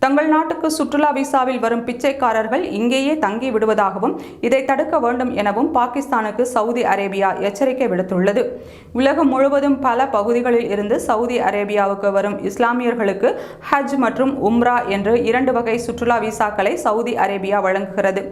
தங்கள் நாட்டுக்கு சுற்றுலா விசாவில் வரும் பிச்சைக்காரர்கள் இங்கேயே தங்கி விடுவதாகவும் இதை தடுக்க வேண்டும் எனவும் பாகிஸ்தானுக்கு சவுதி அரேபியா எச்சரிக்கை விடுத்துள்ளது. உலகம் முழுவதும் பல பகுதிகளில் இருந்து சவுதி அரேபியாவுக்கு வரும் இஸ்லாமியர்களுக்கு ஹஜ் மற்றும் உம்ரா என்று 2 வகை சுற்றுலா விசாக்களை சவுதி அரேபியா வழங்குகிறது.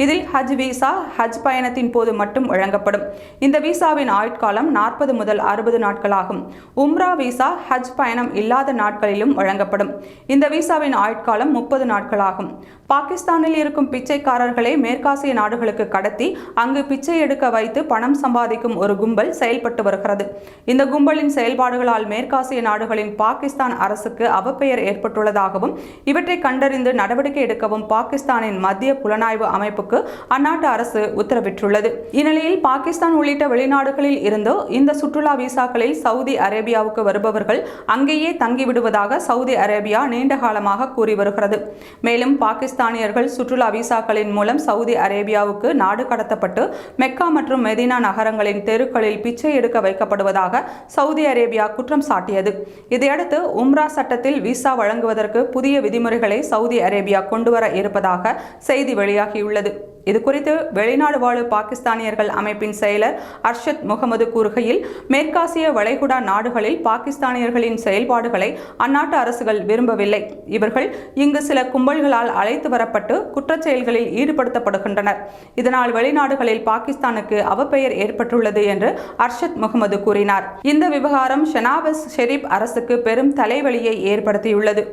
இதில் ஹஜ் விசா ஹஜ் பயணத்தின் போது மட்டும் வழங்கப்படும். இந்த விசாவின் ஆயுட்காலம் 40 முதல் 60 நாட்களாகும். உம்ரா விசா ஹஜ் பயணம் இல்லாத நாட்களிலும் வழங்கப்படும். இந்த விசாவின் ஆயுட்காலம் 30 நாட்களாகும். பாகிஸ்தானில் இருக்கும் பிச்சைக்காரர்களை மேற்காசிய நாடுகளுக்கு கடத்தி அங்கு பிச்சை எடுக்க வைத்து பணம் சம்பாதிக்கும் ஒரு கும்பல் செயல்பட்டு வருகிறது. இந்த கும்பலின் செயல்பாடுகளால் மேற்காசிய நாடுகளின் பாகிஸ்தான் அரசுக்கு அவப்பெயர் ஏற்பட்டுள்ளதாகவும் இவற்றை கண்டறிந்து நடவடிக்கை எடுக்கவும் பாகிஸ்தானின் மத்திய புலனாய்வு அமைப்புக்கு அந்நாட்டு அரசு உத்தரவிட்டுள்ளது. இந்நிலையில் பாகிஸ்தான் உள்ளிட்ட வெளிநாடுகளில் இருந்து இந்த சுற்றுலா விசாக்களில் சவுதி அரேபியாவுக்கு வருபவர்கள் அங்கேயே தங்கிவிடுவதாக சவுதி அரேபியா நீண்ட காலமாக கூறி வருகிறது. மேலும் பாகிஸ்தானியர்கள் சுற்றுலா விசாக்களின் மூலம் சவுதி அரேபியாவுக்கு நாடு கடத்தப்பட்டு மெக்கா மற்றும் மெதினா நகரங்களின் தெருக்களில் பிச்சை எடுக்க வைக்கப்படுவதாக சவுதி அரேபியா குற்றம் சாட்டியது. இதையடுத்து உம்ரா சட்டத்தில் விசா வழங்குவதற்கு புதிய விதிமுறைகளை சவுதி அரேபியா கொண்டுவர இருப்பதாக செய்தி வெளியாகியுள்ளது. இதுகுறித்து வெளிநாடு வாழும் பாகிஸ்தானியர்கள் அமைப்பின் செயலர் அர்ஷத் முகமது கூறுகையில், மேற்காசிய வளைகுடா நாடுகளில் பாகிஸ்தானியர்களின் செயல்பாடுகளை அந்நாட்டு அரசுகள் விரும்பவில்லை. இவர்கள் இங்கு சில கும்பல்களால் அழைத்து வரப்பட்டு குற்றச்செயல்களில் ஈடுபடுத்தப்படுகின்றனர். இதனால் வெளிநாடுகளில் பாகிஸ்தானுக்கு அவப்பெயர் ஏற்பட்டுள்ளது என்று அர்ஷத் முகமது கூறினார். இந்த விவகாரம் ஷனாபஸ் ஷெரீப் அரசுக்கு பெரும் தலைவலியை ஏற்படுத்தியுள்ளது.